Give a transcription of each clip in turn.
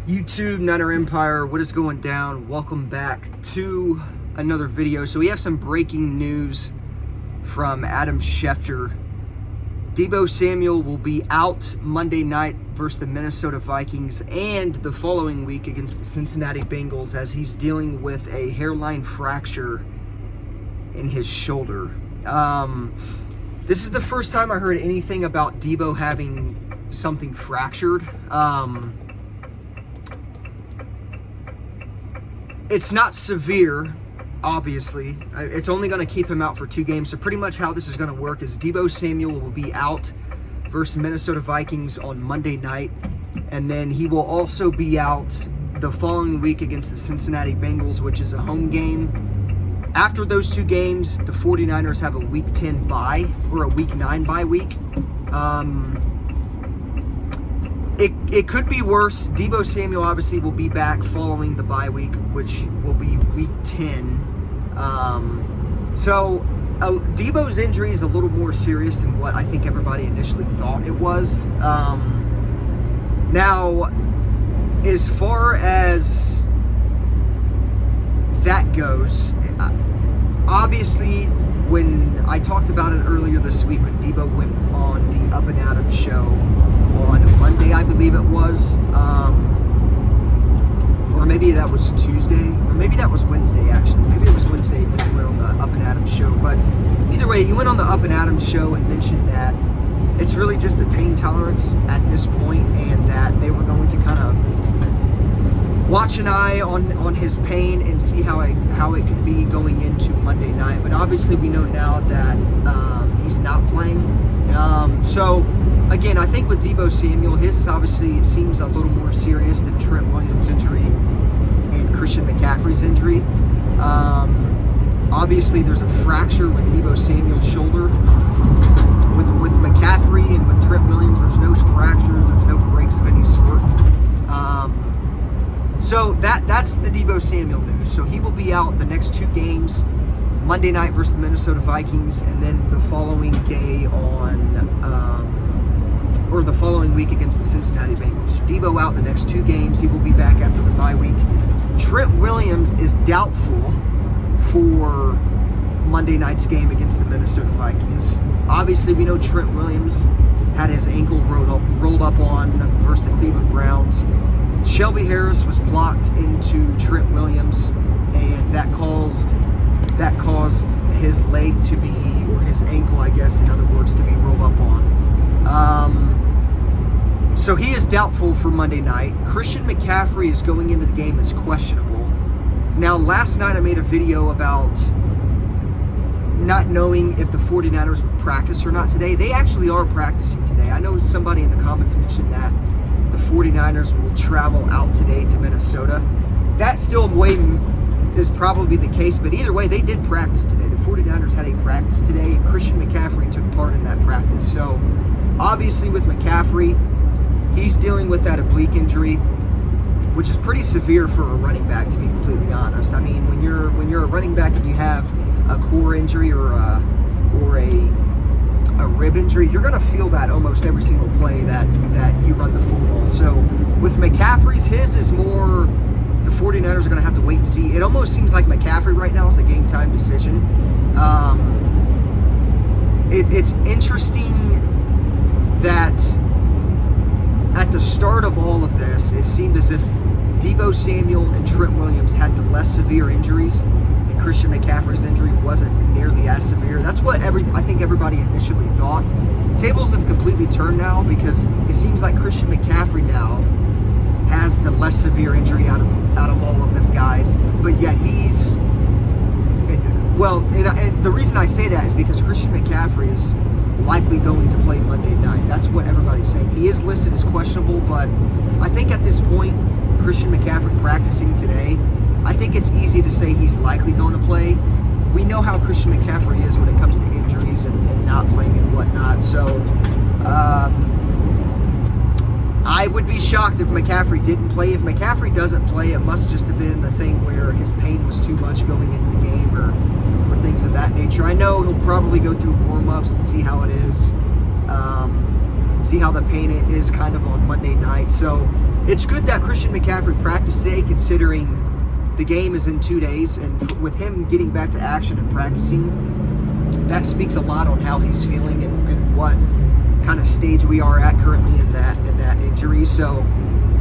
YouTube, Niner Empire, what is going down? Welcome back to another video. So we have some breaking news from Adam Schefter. Deebo Samuel will be out Monday night versus the Minnesota Vikings and the following week against the Cincinnati Bengals as he's dealing with a hairline fracture in his shoulder. This is the first time I heard anything about Deebo having something fractured. It's not severe, obviously. It's only going to keep him out for 2 games. So pretty much how this is going to work is Deebo Samuel will be out versus Minnesota Vikings on Monday night. And then he will also be out the following week against the Cincinnati Bengals, which is a home game. After those 2 games, the 49ers have a Week 10 bye, or a Week 9 bye week. It could be worse. Deebo Samuel obviously will be back following the bye week, which will be Week 10. Deebo's injury is a little more serious than what I think everybody initially thought it was. Now, as far as that goes, obviously, when I talked about it earlier this week, when Deebo went on the Up and Adams show on Monday, I believe it was, or maybe that was Tuesday, or maybe that was Wednesday, actually. Maybe it was Wednesday when he went on the Up and Adams show. But either way, he went on the Up and Adams show and mentioned that it's really just a pain tolerance at this point, and that they were going to kind of watch an eye on his pain and see how it could be going into Monday night. But obviously we know now that he's not playing. So again, I think with Deebo Samuel, his obviously seems a little more serious than Trent Williams' injury and Christian McCaffrey's injury. Obviously there's a fracture with Deebo Samuel's shoulder. With McCaffrey and with Trent Williams, there's no fractures, there's no breaks of any sort. So that's the Deebo Samuel news. So he will be out the next 2 games, Monday night versus the Minnesota Vikings, and then the following day or the following week against the Cincinnati Bengals. So Deebo out the next 2 games. He will be back after the bye week. Trent Williams is doubtful for Monday night's game against the Minnesota Vikings. Obviously, we know Trent Williams had his ankle rolled up on versus the Cleveland Browns. Shelby Harris was blocked into Trent Williams, and that caused his leg to be, or his ankle, I guess, in other words, to be rolled up on. So he is doubtful for Monday night. Christian McCaffrey is going into the game as questionable. Now, last night I made a video about not knowing if the 49ers would practice or not today. They actually are practicing today. I know somebody in the comments mentioned that the 49ers will travel out today to Minnesota. That still is probably the case, but either way, they did practice today. The 49ers had a practice today, and Christian McCaffrey took part in that practice. So, obviously with McCaffrey, he's dealing with that oblique injury, which is pretty severe for a running back, to be completely honest. I mean, when you're a running back and you have a core injury or a rib injury, you're going to feel that almost every single play that you run the football. So with McCaffrey's, his is more, the 49ers are going to have to wait and see. It almost seems like McCaffrey right now is a game time decision. It's interesting that at the start of all of this, it seemed as if Deebo Samuel and Trent Williams had the less severe injuries, and Christian McCaffrey's injury wasn't nearly as severe. That's what I think everybody initially thought. Tables have completely turned now, because it seems like Christian McCaffrey now has the less severe injury out of all of them guys, but yet he's, well, and the reason I say that is because Christian McCaffrey is likely going to play Monday night. That's what everybody's saying. He is listed as questionable, but I think at this point, Christian McCaffrey practicing today, I think it's easy to say he's likely going to play. We know how Christian McCaffrey is when it comes to injuries and not playing and whatnot. So I would be shocked if McCaffrey didn't play. If McCaffrey doesn't play, it must just have been a thing where his pain was too much going into the game or things of that nature. I know he'll probably go through warm-ups and see how it is, see how the pain is kind of on Monday night. So it's good that Christian McCaffrey practiced today, considering the game is in 2 days, and with him getting back to action and practicing, that speaks a lot on how he's feeling and what kind of stage we are at currently in that injury. So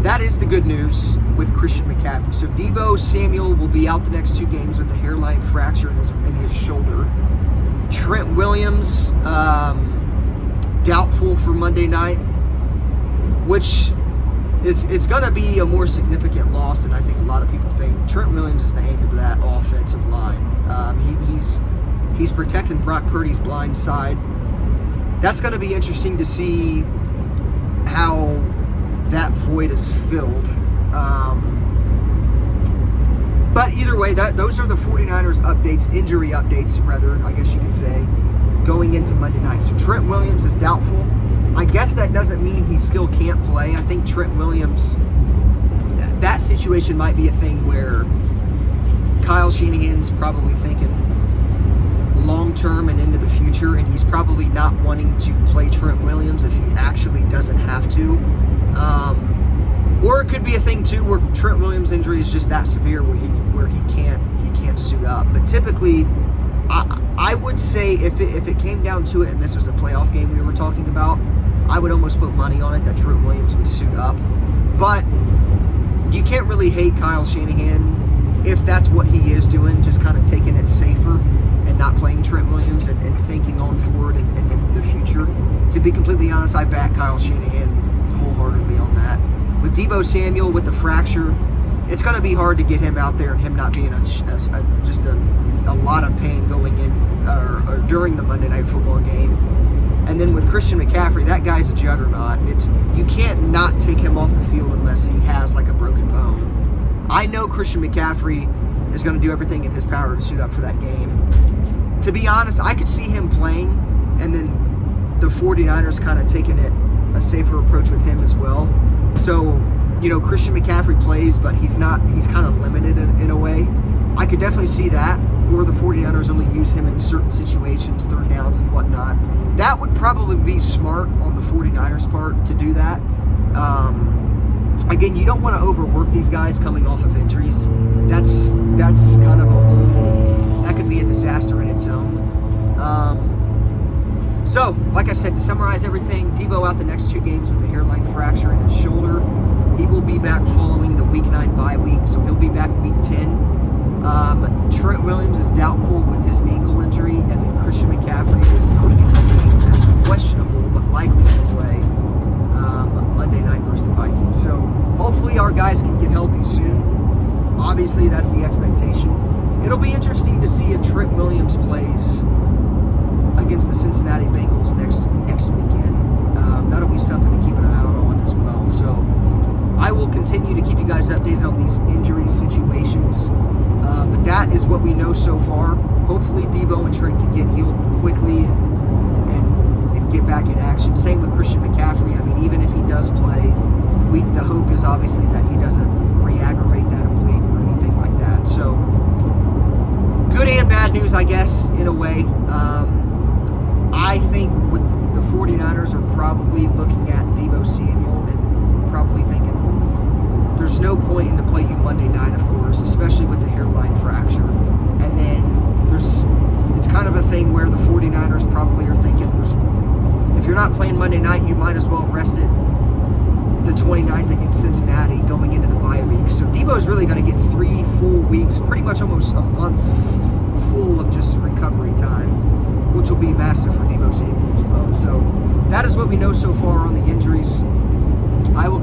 that is the good news with Christian McCaffrey. So Deebo Samuel will be out the next 2 games with a hairline fracture in his shoulder. Trent Williams, doubtful for Monday night, which it's going to be a more significant loss than I think a lot of people think. Trent Williams is the anchor to that offensive line. He's protecting Brock Purdy's blind side. That's going to be interesting to see how that void is filled. But either way, those are the 49ers updates, injury updates, rather, I guess you could say, going into Monday night. So Trent Williams is doubtful. I guess that doesn't mean he still can't play. I think Trent Williams, that situation might be a thing where Kyle Shanahan's probably thinking long-term and into the future, and he's probably not wanting to play Trent Williams if he actually doesn't have to. Or it could be a thing too where Trent Williams' injury is just that severe where he can't suit up. But typically, I would say if it came down to it and this was a playoff game we were talking about, I would almost put money on it that Trent Williams would suit up. But you can't really hate Kyle Shanahan if that's what he is doing, just kind of taking it safer and not playing Trent Williams and thinking on forward and into the future. To be completely honest, I back Kyle Shanahan wholeheartedly on that. With Deebo Samuel with the fracture, it's going to be hard to get him out there and him not being just a lot of pain going in or during the Monday Night Football game. And then with Christian McCaffrey, that guy's a juggernaut. You can't not take him off the field unless he has like a broken bone. I know Christian McCaffrey is going to do everything in his power to suit up for that game. To be honest, I could see him playing and then the 49ers kind of taking it a safer approach with him as well. So, Christian McCaffrey plays, but he's kind of limited in a way. I could definitely see that, or the 49ers only use him in certain situations, third downs and whatnot. That would probably be smart on the 49ers' part to do that. Again, you don't want to overwork these guys coming off of injuries. That's kind of that could be a disaster in its own. So, like I said, to summarize everything, Deebo out the next 2 games with a hairline fracture in his shoulder. He will be back following the Week 9 bye week, so he'll be back Week 10. Trent Williams is doubtful with his ankle injury, and then Christian McCaffrey is named as questionable but likely to play Monday night versus the Vikings. So hopefully our guys can get healthy soon. Obviously, that's the expectation. It'll be interesting to see if Trent Williams plays against the Cincinnati Bengals next weekend. That'll be something to keep an eye out on as well. So I will continue to keep you guys updated on these injury situations. But that is what we know so far. Hopefully Deebo and Trent can get healed quickly and get back in action. Same with Christian McCaffrey. I mean, even if he does play, the hope is obviously that he doesn't re-aggravate that oblique or anything like that. So good and bad news, I guess, in a way. I think with the 49ers are probably looking at Deebo Samuel and probably thinking there's no point in to play you Monday night, of course, especially with the hairline fracture. And then it's kind of a thing where the 49ers probably are thinking if you're not playing Monday night, you might as well rest it the 29th against Cincinnati going into the bye week. So Deebo's really going to get 3 full weeks, pretty much almost a month full of just recovery time, which will be massive for Deebo Samuel as well. So that is what we know so far on the injuries. I will